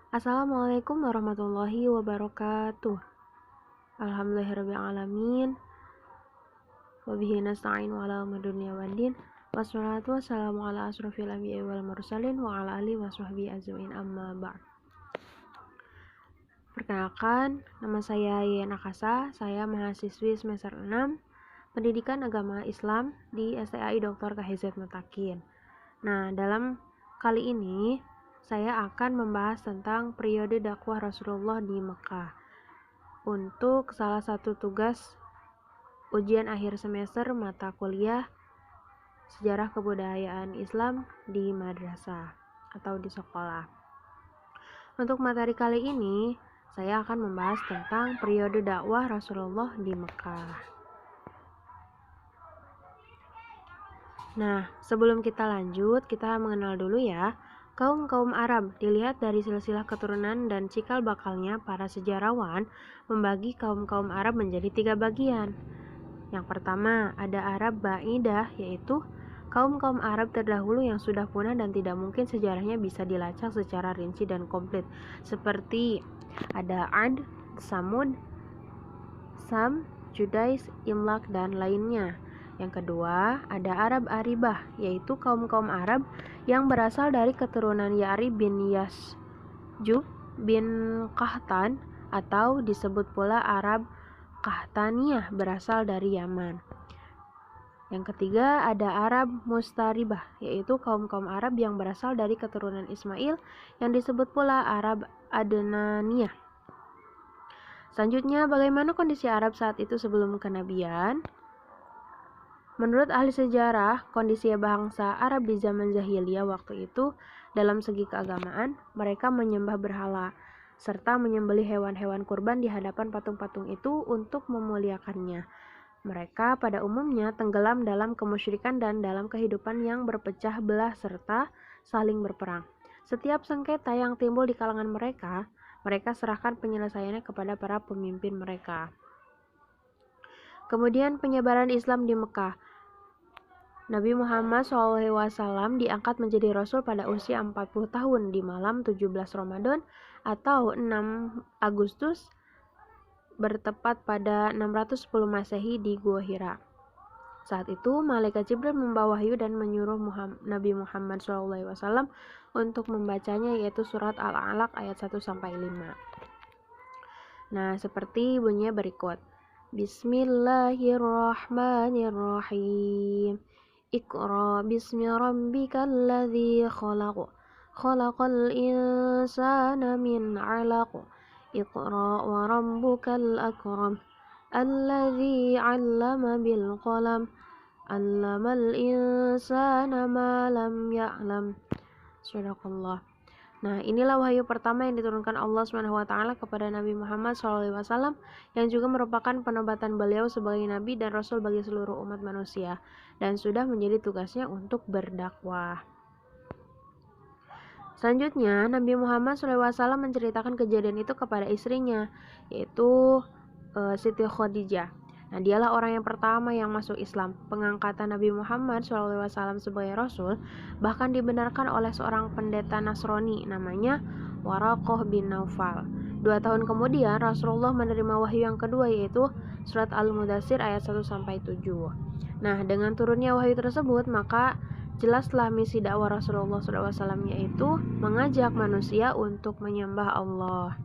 Assalamualaikum warahmatullahi wabarakatuh. Alhamdulillahirrabbilalamin. Wabihi nasta'in wa ala umuri dunya waddin. Wassalatu wassalamu ala asrofil anbiya'i wal mursalin wa ala alihi wa sahbihi ajmain, amma ba'd. Perkenalkan, nama saya Yeyen Akasa. Saya mahasiswi semester 6 Pendidikan Agama Islam di STAI Dr. KHZ Mutakin. Nah, dalam kali ini saya akan membahas tentang periode dakwah Rasulullah di Mekah. Untuk salah satu tugas ujian akhir semester mata kuliah Sejarah Kebudayaan Islam di madrasah atau di sekolah. Untuk materi kali ini, saya akan membahas tentang periode dakwah Rasulullah di Mekah. Nah, sebelum kita lanjut, kita mengenal dulu ya. Kaum Arab dilihat dari silsilah keturunan dan cikal bakalnya. Para sejarawan membagi kaum Arab menjadi 3 bagian. Yang pertama, ada Arab Ba'idah, yaitu kaum Arab terdahulu yang sudah punah dan tidak mungkin sejarahnya bisa dilacak secara rinci dan komplit. Seperti ada Ad, Samud, Sam, Judais, Imlak, dan lainnya. Yang kedua, ada Arab Aribah, yaitu kaum Arab yang berasal dari keturunan Ya'rib bin Yasjub bin Qahtan, atau disebut pula Arab Qahtaniyah, berasal dari Yaman. Yang ketiga, ada Arab Mustaribah, yaitu kaum Arab yang berasal dari keturunan Ismail, yang disebut pula Arab Adnaniyah. Selanjutnya, bagaimana kondisi Arab saat itu sebelum kenabian? Menurut ahli sejarah, kondisi bangsa Arab di zaman jahiliyah waktu itu dalam segi keagamaan, mereka menyembah berhala serta menyembelih hewan-hewan kurban di hadapan patung-patung itu untuk memuliakannya. Mereka pada umumnya tenggelam dalam kemusyrikan dan dalam kehidupan yang berpecah belah serta saling berperang. Setiap sengketa yang timbul di kalangan mereka serahkan penyelesaiannya kepada para pemimpin mereka. Kemudian penyebaran Islam di Mekah. Nabi Muhammad SAW diangkat menjadi Rasul pada usia 40 tahun di malam 17 Ramadan atau 6 Agustus bertepat pada 610 Masehi di Gua Hira. Saat itu Malaikat Jibril membawa wahyu dan menyuruh Nabi Muhammad SAW untuk membacanya, yaitu surat Al-Alaq ayat 1-5. Nah, seperti bunyinya berikut. Bismillahirrahmanirrahim. Iqra bismi rabbikal ladzi khalaq. Khalaqal insana min 'alaq. Iqra wa rabbukal akram. Alladzi 'allama bil qalam. 'Allamal insana ma lam ya'lam. Sadaqallah. Nah, inilah wahyu pertama yang diturunkan Allah SWT kepada Nabi Muhammad SAW, yang juga merupakan penobatan beliau sebagai Nabi dan Rasul bagi seluruh umat manusia, dan sudah menjadi tugasnya untuk berdakwah. Selanjutnya, Nabi Muhammad SAW menceritakan kejadian itu kepada istrinya, yaitu Siti Khadijah. Nah, dialah orang yang pertama yang masuk Islam. Pengangkatan Nabi Muhammad SAW sebagai Rasul bahkan dibenarkan oleh seorang pendeta Nasrani namanya Waraqah bin Naufal. 2 tahun kemudian Rasulullah menerima wahyu yang kedua, yaitu surat Al-Mudaththir ayat 1-7. Nah, dengan turunnya wahyu tersebut, maka jelaslah misi dakwah Rasulullah SAW, yaitu mengajak manusia untuk menyembah Allah.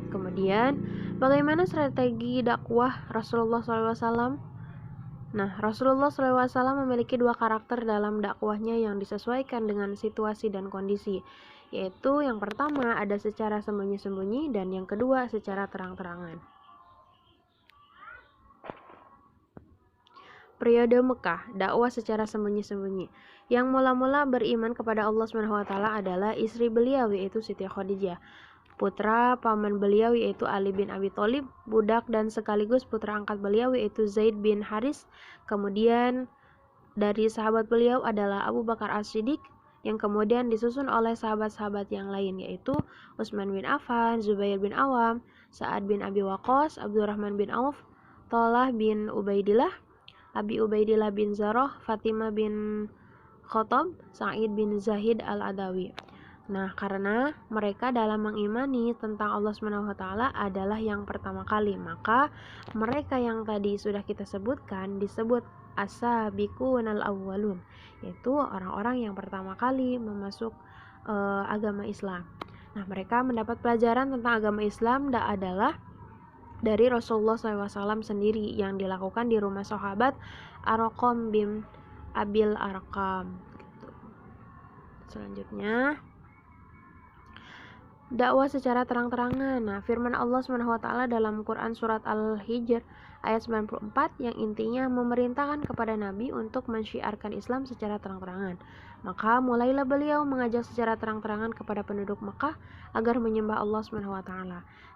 Kemudian, bagaimana strategi dakwah Rasulullah SAW? Nah, Rasulullah SAW memiliki 2 karakter dalam dakwahnya yang disesuaikan dengan situasi dan kondisi, yaitu yang pertama ada secara sembunyi-sembunyi dan yang kedua secara terang-terangan. Periode Mekah, dakwah secara sembunyi-sembunyi. Yang mula-mula beriman kepada Allah SWT adalah istri beliau, yaitu Siti Khadijah. Putra paman beliau yaitu Ali bin Abi Thalib, budak dan sekaligus putra angkat beliau yaitu Zaid bin Haris. Kemudian dari sahabat beliau adalah Abu Bakar As-Siddiq, yang kemudian disusun oleh sahabat-sahabat yang lain, yaitu Utsman bin Affan, Zubair bin Awam, Sa'ad bin Abi Waqqas, Abdurrahman bin Auf, Thalhah bin Ubaidillah, Abi Ubaidillah bin Zarrah, Fatimah bin Khattab, Sa'id bin Zahid al-Adawi. Nah, karena mereka dalam mengimani tentang Allah Subhanahu wa taala adalah yang pertama kali, maka mereka yang tadi sudah kita sebutkan disebut as-sabiqunal awwalun, yaitu orang-orang yang pertama kali memasuk agama Islam. Nah, mereka mendapat pelajaran tentang agama Islam adalah dari Rasulullah SAW sendiri yang dilakukan di rumah sahabat Arqam bin Abil Arqam. Selanjutnya, dakwah secara terang-terangan. Nah, firman Allah SWT dalam Quran surat Al-Hijr ayat 94 yang intinya memerintahkan kepada Nabi untuk mensyiarkan Islam secara terang-terangan. Maka mulailah beliau mengajak secara terang-terangan kepada penduduk Mekah agar menyembah Allah SWT.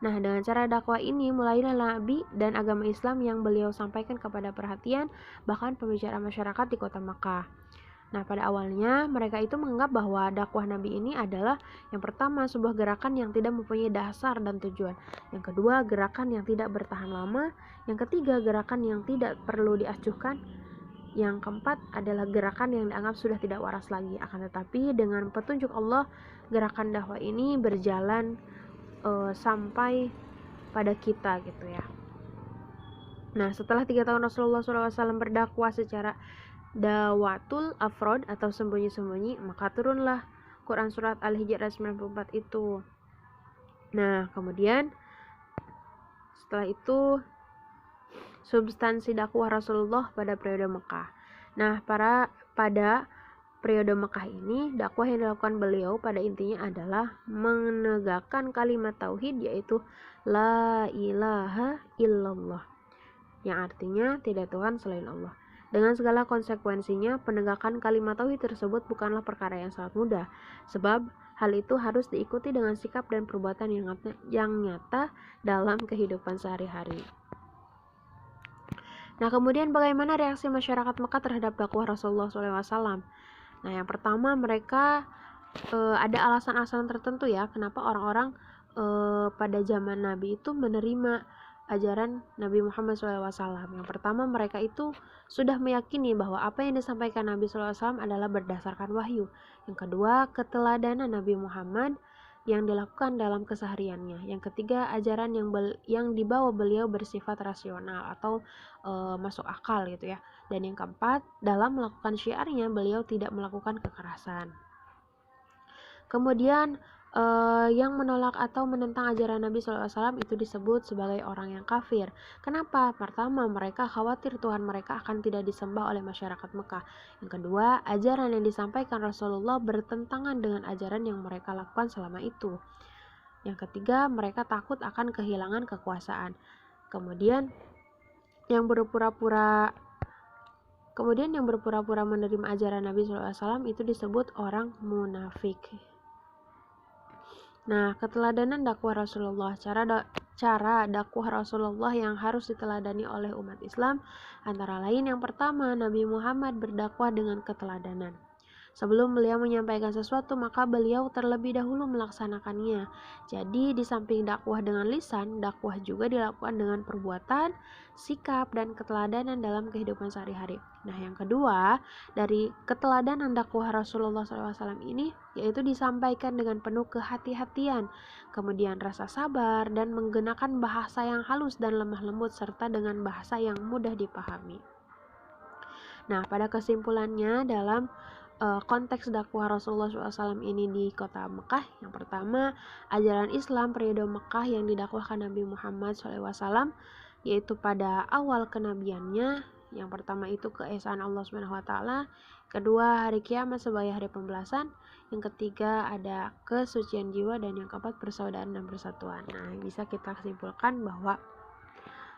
Nah, dengan cara dakwah ini mulailah Nabi dan agama Islam yang beliau sampaikan kepada perhatian bahkan pembicaraan masyarakat di kota Mekah. Nah, pada awalnya mereka itu menganggap bahwa dakwah Nabi ini adalah yang pertama sebuah gerakan yang tidak mempunyai dasar dan tujuan. Yang kedua, gerakan yang tidak bertahan lama. Yang ketiga, gerakan yang tidak perlu diacuhkan. Yang keempat adalah gerakan yang dianggap sudah tidak waras lagi. Akan tetapi dengan petunjuk Allah, gerakan dakwah ini berjalan sampai pada kita gitu ya. Nah, setelah 3 tahun Rasulullah SAW berdakwah secara dawatul afrod atau sembunyi-sembunyi, maka turunlah Quran surat Al-Hijr ayat 94 itu. Nah, kemudian setelah itu substansi dakwah Rasulullah pada periode Mekah. Nah, pada periode Mekah ini dakwah yang dilakukan beliau pada intinya adalah menegakkan kalimat tauhid, yaitu la ilaha illallah, yang artinya tidak Tuhan selain Allah. Dengan segala konsekuensinya, penegakan kalimat tauhid tersebut bukanlah perkara yang sangat mudah, sebab hal itu harus diikuti dengan sikap dan perbuatan yang nyata dalam kehidupan sehari-hari. Nah, kemudian bagaimana reaksi masyarakat Mekah terhadap dakwah Rasulullah SAW? Nah, yang pertama mereka ada alasan-alasan tertentu ya, kenapa orang-orang pada zaman Nabi itu menerima ajaran Nabi Muhammad SAW. Yang pertama, mereka itu sudah meyakini bahwa apa yang disampaikan Nabi SAW adalah berdasarkan wahyu. Yang kedua, keteladanan Nabi Muhammad yang dilakukan dalam kesehariannya. Yang ketiga, ajaran yang dibawa beliau bersifat rasional atau masuk akal gitu ya. Dan yang keempat, dalam melakukan syiarnya beliau tidak melakukan kekerasan. Kemudian yang menolak atau menentang ajaran Nabi SAW itu disebut sebagai orang yang kafir. Kenapa? Pertama, mereka khawatir Tuhan mereka akan tidak disembah oleh masyarakat Mekah. Yang kedua, ajaran yang disampaikan Rasulullah bertentangan dengan ajaran yang mereka lakukan selama itu. Yang ketiga, mereka takut akan kehilangan kekuasaan. Kemudian yang berpura-pura menerima ajaran Nabi SAW itu disebut orang munafik. Nah, keteladanan dakwah Rasulullah, cara dakwah Rasulullah yang harus diteladani oleh umat Islam antara lain yang pertama, Nabi Muhammad berdakwah dengan keteladanan. Sebelum beliau menyampaikan sesuatu, maka beliau terlebih dahulu melaksanakannya. Jadi, di samping dakwah dengan lisan, dakwah juga dilakukan dengan perbuatan, sikap, dan keteladanan dalam kehidupan sehari-hari. Nah, yang kedua, dari keteladanan dakwah Rasulullah SAW ini, yaitu disampaikan dengan penuh kehati-hatian, kemudian rasa sabar, dan menggunakan bahasa yang halus dan lemah lembut, serta dengan bahasa yang mudah dipahami. Nah, pada kesimpulannya dalam konteks dakwah Rasulullah SAW ini di kota Mekah, yang pertama, ajaran Islam periode Mekah yang didakwahkan Nabi Muhammad SAW, yaitu pada awal kenabiannya. Yang pertama itu keesaan Allah SWT, kedua hari kiamat sebagai hari pembalasan, yang ketiga ada kesucian jiwa, dan yang keempat persaudaraan dan persatuan. Nah, bisa kita simpulkan bahwa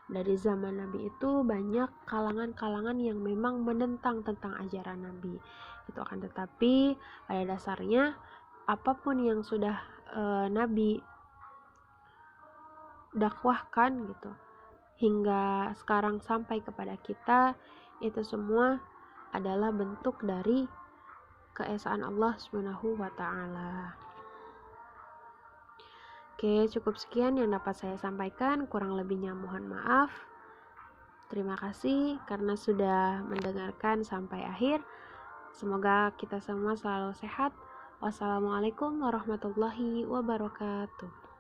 dari zaman Nabi itu banyak kalangan-kalangan yang memang menentang tentang ajaran Nabi. Itu akan tetapi pada dasarnya apapun yang sudah Nabi dakwahkan gitu hingga sekarang sampai kepada kita, itu semua adalah bentuk dari keesaan Allah Subhanahu wa taala. Oke, cukup sekian yang dapat saya sampaikan, kurang lebihnya mohon maaf. Terima kasih karena sudah mendengarkan sampai akhir. Semoga kita semua selalu sehat, Wassalamualaikum warahmatullahi wabarakatuh.